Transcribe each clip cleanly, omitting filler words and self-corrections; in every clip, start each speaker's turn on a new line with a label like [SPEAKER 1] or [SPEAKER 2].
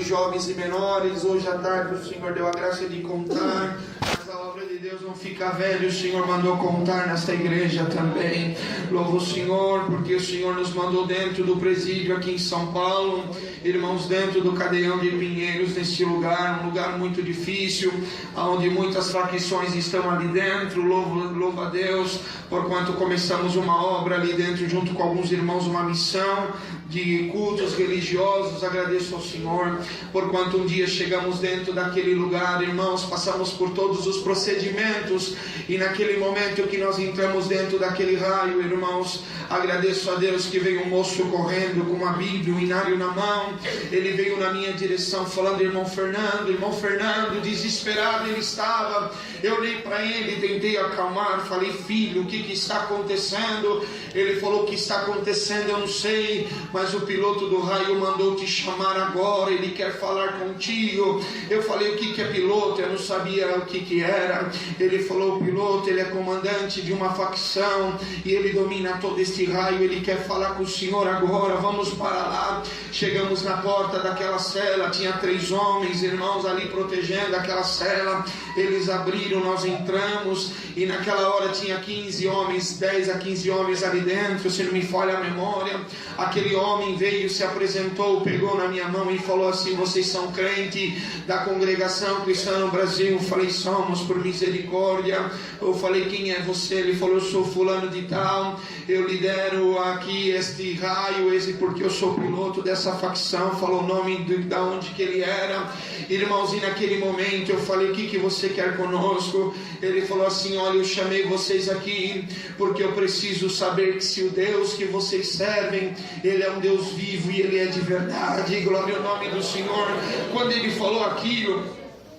[SPEAKER 1] Jovens e menores, hoje à tarde o Senhor deu a graça de contar, mas a obra de Deus não fica velha, o Senhor mandou contar nesta igreja também. Louvo o Senhor, porque o Senhor nos mandou dentro do presídio aqui em São Paulo, irmãos, dentro do Cadeião de Pinheiros, neste lugar, um lugar muito difícil, onde muitas facções estão ali dentro. Louvo a Deus, porquanto começamos uma obra ali dentro, junto com alguns irmãos, uma missão de cultos religiosos. Agradeço ao Senhor, porquanto um dia chegamos dentro daquele lugar, irmãos, passamos por todos os procedimentos, e naquele momento que nós entramos dentro daquele raio, irmãos, agradeço a Deus que veio um moço correndo com uma Bíblia, um inário na mão. Ele veio na minha direção falando: irmão Fernando, desesperado ele estava. Eu olhei para ele, tentei acalmar, falei: filho, o que está acontecendo? Ele falou: o que está acontecendo eu não sei, mas o piloto do raio mandou te chamar agora, ele quer falar contigo. Eu falei: o que é piloto? Eu não sabia o que era. Ele falou: o piloto, ele é comandante de uma facção e ele domina todo este raio, ele quer falar com o senhor agora, vamos para lá. Chegamos na porta daquela cela, tinha 3 homens, irmãos, ali protegendo aquela cela. Eles abriram, nós entramos, e naquela hora tinha 15 homens, 10 a 15 homens ali dentro, se não me falha a memória. Aquele homem veio, se apresentou, pegou na minha mão e falou assim: vocês são crente da Congregação Cristã no Brasil? Eu falei: somos, por misericórdia. Eu falei: quem é você? Ele falou: eu sou fulano de tal, eu lidero aqui este raio, porque eu sou piloto dessa facção. Falou o nome da onde que ele era, irmãos. E naquele momento eu falei: o que você quer conosco? Ele falou assim: olha, eu chamei vocês aqui porque eu preciso saber que se o Deus que vocês servem, ele é um Deus vivo e ele é de verdade. Glória ao nome do Senhor. Quando ele falou aquilo,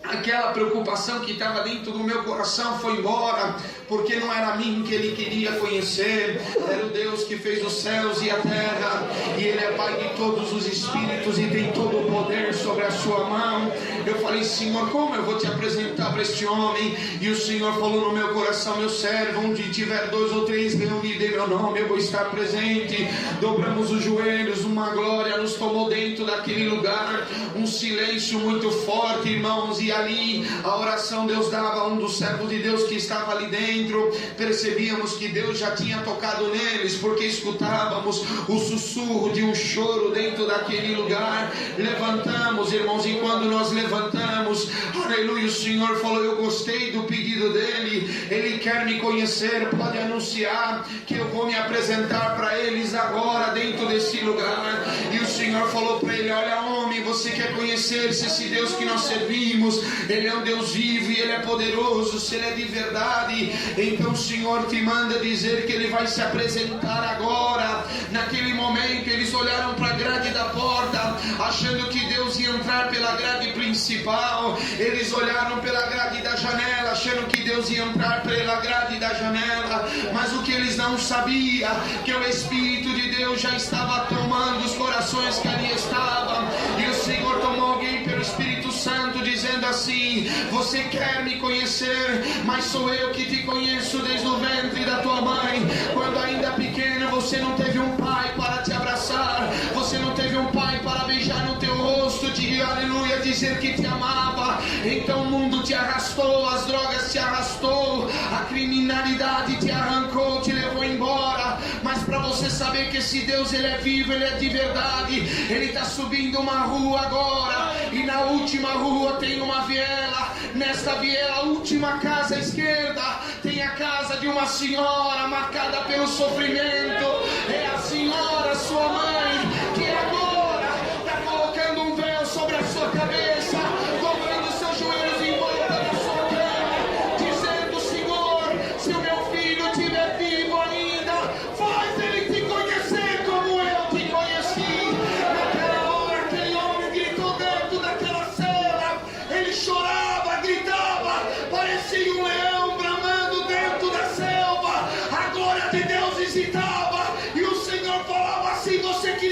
[SPEAKER 1] aquela preocupação que estava dentro do meu coração foi embora, porque não era a mim que ele queria conhecer, era o Deus que fez os céus e a terra, e ele é Pai de todos os espíritos e tem todo o poder sobre a sua mão. Eu falei: Senhor, como eu vou te apresentar para este homem? E o Senhor falou no meu coração: meu servo, onde tiver 2 ou 3 reunidos em meu nome, eu vou estar presente. Dobramos os joelhos, uma glória nos tomou dentro daquele lugar, um silêncio muito forte, irmãos. E ali a oração Deus dava a um dos servos de Deus que estava ali dentro. Percebíamos que Deus já tinha tocado neles, porque escutávamos o sussurro de um choro dentro daquele lugar. Levantamos, irmãos, e quando nós levantamos, aleluia, o Senhor falou: eu gostei do pedido dele, ele quer me conhecer, pode anunciar que eu vou me apresentar para eles agora dentro desse lugar. E o Senhor falou para ele: olha, homem, você quer conhecer se esse Deus que nós servimos, ele é um Deus vivo e ele é poderoso, se ele é de verdade, então o Senhor te manda dizer que ele vai se apresentar agora. Naquele momento eles olharam para a grade da porta, achando que Deus ia entrar pela grade principal. Eles olharam pela grade da janela, achando que Deus ia entrar pela grade da janela, mas o que eles não sabiam, que o Espírito de Deus já estava tomando os corações que ali estavam, e o Senhor tomou alguém pelo Espírito Santo, dizendo assim: você quer me conhecer, mas sou eu que te conheço desde o ventre da tua mãe. Quando ainda pequeno você não teve um pai para te abraçar, você não teve um pai para beijar no teu rosto, aleluia, dizer que te amava. Então o mundo te arrastou, as drogas te arrastou, a criminalidade te arrancou, te levou embora. Mas para você saber que esse Deus, ele é vivo, ele é de verdade, ele está subindo uma rua agora, e na última rua tem uma viela. Nesta viela, a última casa à esquerda, tem a casa de uma senhora marcada pelo sofrimento. É a senhora, sua mãe, que agora está colocando um véu sobre a sua cabeça, dobrando seus joelhos em volta da sua cama, dizendo: Senhor, se o meu filho estiver vivo ainda, faz ele te conhecer como eu te conheci. Naquela hora, aquele homem gritou dentro daquela cela, ele chorava, gritava, parecia um leão bramando dentro da selva. A glória de Deus visitava, e o Senhor falava assim: você que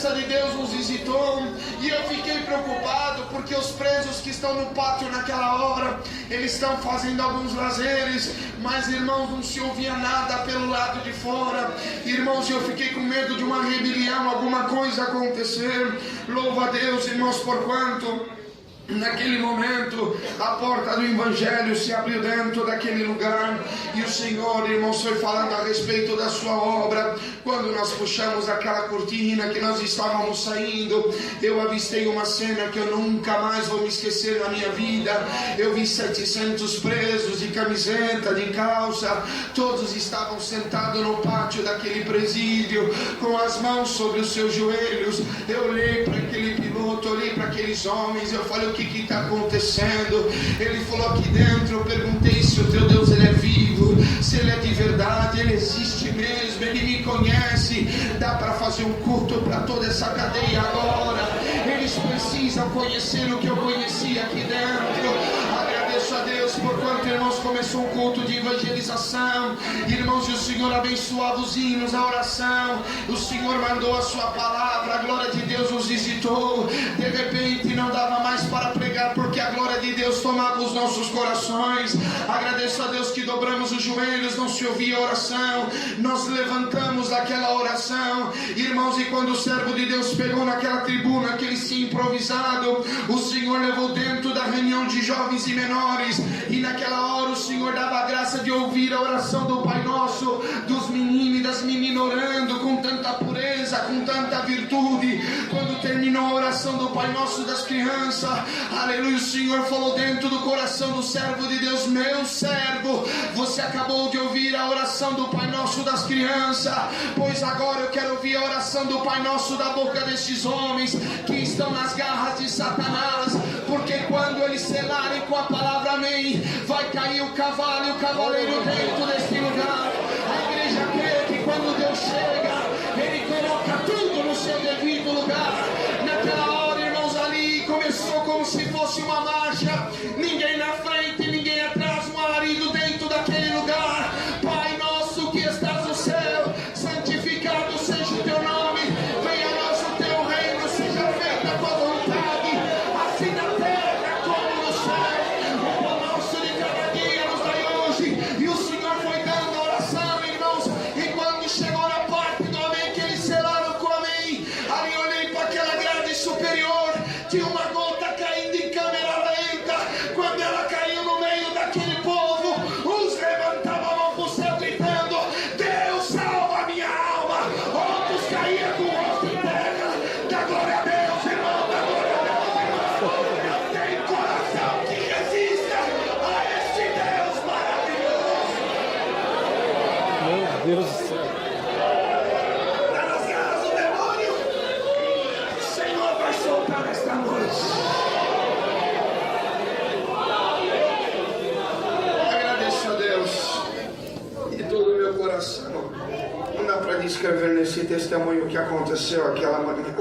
[SPEAKER 1] presença de Deus nos visitou. E eu fiquei preocupado porque os presos que estão no pátio naquela hora, eles estão fazendo alguns lazeres, mas irmãos, não se ouvia nada pelo lado de fora. Irmãos, eu fiquei com medo de uma rebelião, alguma coisa acontecer. Louva a Deus, irmãos, porquanto naquele momento a porta do Evangelho se abriu dentro daquele lugar, e o Senhor, irmãos, foi falando a respeito da sua obra. Quando nós puxamos aquela cortina que nós estávamos saindo, eu avistei uma cena que eu nunca mais vou me esquecer na minha vida. Eu vi 700 presos de camiseta, de calça, todos estavam sentados no pátio daquele presídio, com as mãos sobre os seus joelhos. Eu olhei para aquele piloto, olhei para aqueles homens, eu falei: o que está acontecendo? Ele falou: aqui dentro, eu perguntei se o teu Deus ele é vivo, se ele é de verdade, ele existe mesmo, ele me conhece. Dá para fazer um culto para toda essa cadeia agora. Eles precisam conhecer o que eu conheci aqui dentro. Agradeço a Deus por quanto, irmãos, começou um culto de evangelização. Irmãos, e o Senhor abençoava os hinos, a oração. O Senhor mandou a sua palavra, a glória de Deus nos visitou. De repente não dava mais para pregar, porque a glória de Deus tomava os nossos corações. Agradeço a Deus que dobramos os joelhos, não se ouvia a oração. Nós levantamos daquela oração, irmãos, e quando o servo de Deus pegou naquela tribuna, que ele tinha improvisado, o Senhor levou dentro da reunião de jovens e menores, e naquela hora o Senhor dava a graça de ouvir a oração do Pai Nosso, dos meninos e das meninas orando com tanta pureza, com tanta virtude. Quando terminou a oração do Pai Nosso das crianças, aleluia, o Senhor falou dentro do coração do servo de Deus: meu servo, você acabou de ouvir a oração do Pai Nosso das crianças, pois agora eu quero ouvir a oração do Pai Nosso da boca destes homens que estão nas garras de Satanás, porque quando eles selarem com a palavra amém, vai cair o cavalo e o cavaleiro dentro deste lugar. A igreja crê que quando Deus chega, ele coloca tudo no seu devido lugar. Naquela hora, irmãos, ali começou como se fosse uma marcha, ninguém na frente, ninguém atrás, um alarido dentro daquele lugar. Pai nosso que estás no céu, santificado seja o teu nome, venha a nós o teu reino, seja feita a tua vontade, assim na terra como no céu. O pão nosso de cada dia nos dai hoje. E o Senhor foi dando a oração, irmãos, e quando chegou na parte do amém, que eles selaram com amém, ali olhei para aquela grade superior, tinha uma gota caindo em câmera lenta. Quando ela caiu no meio daquele povo, uns levantavam a mão para o céu gritando: Deus salva a minha alma. Outros caíam com o rosto em terra. Dá glória a Deus, irmão, dá glória a Deus, irmão. Eu tenho coração que resista a este Deus maravilhoso.
[SPEAKER 2] Meu Deus do céu.
[SPEAKER 1] Está nas garras do demônio. O Senhor vai soltar esta noite. Agradeço a Deus de todo o meu coração. Não dá para descrever nesse testemunho o que aconteceu aquela manhã,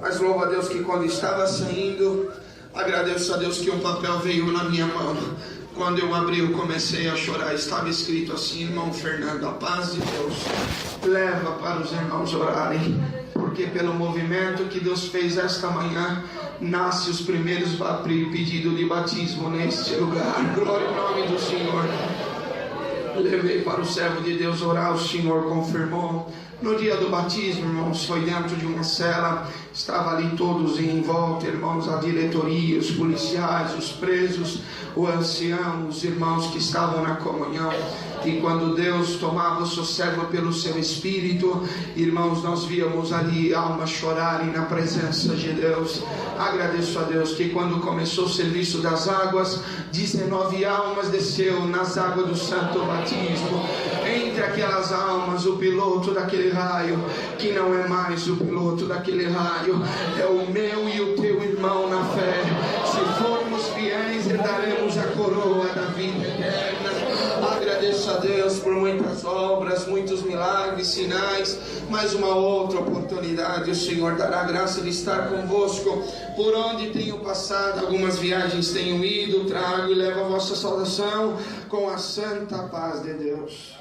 [SPEAKER 1] mas louvo a Deus que quando estava saindo, agradeço a Deus que um papel veio na minha mão. Quando eu abri, eu comecei a chorar. Estava escrito assim: irmão Fernando, a paz de Deus leva para os irmãos orarem, porque pelo movimento que Deus fez esta manhã, nasce os primeiros pedidos de batismo neste lugar. Glória ao nome do Senhor. Levei para o servo de Deus orar, o Senhor confirmou. No dia do batismo, irmãos, foi dentro de uma cela, estava ali todos em volta, irmãos, a diretoria, os policiais, os presos, o ancião, os irmãos que estavam na comunhão. E quando Deus tomava o seu servo pelo seu espírito, irmãos, nós víamos ali almas chorarem na presença de Deus. Agradeço a Deus que quando começou o serviço das águas, 19 almas desceu nas águas do santo batismo. Entre aquelas almas, o piloto daquele raio, que não é mais o piloto daquele raio, é o meu e o teu irmão na fé. Se formos fiéis, herdaremos a coroa da vida eterna. Agradeço a Deus por muitas obras, muitos milagres, sinais. Mais uma outra oportunidade, o Senhor dará a graça de estar convosco por onde tenho passado. Algumas viagens tenho ido, trago e levo a vossa saudação com a santa paz de Deus.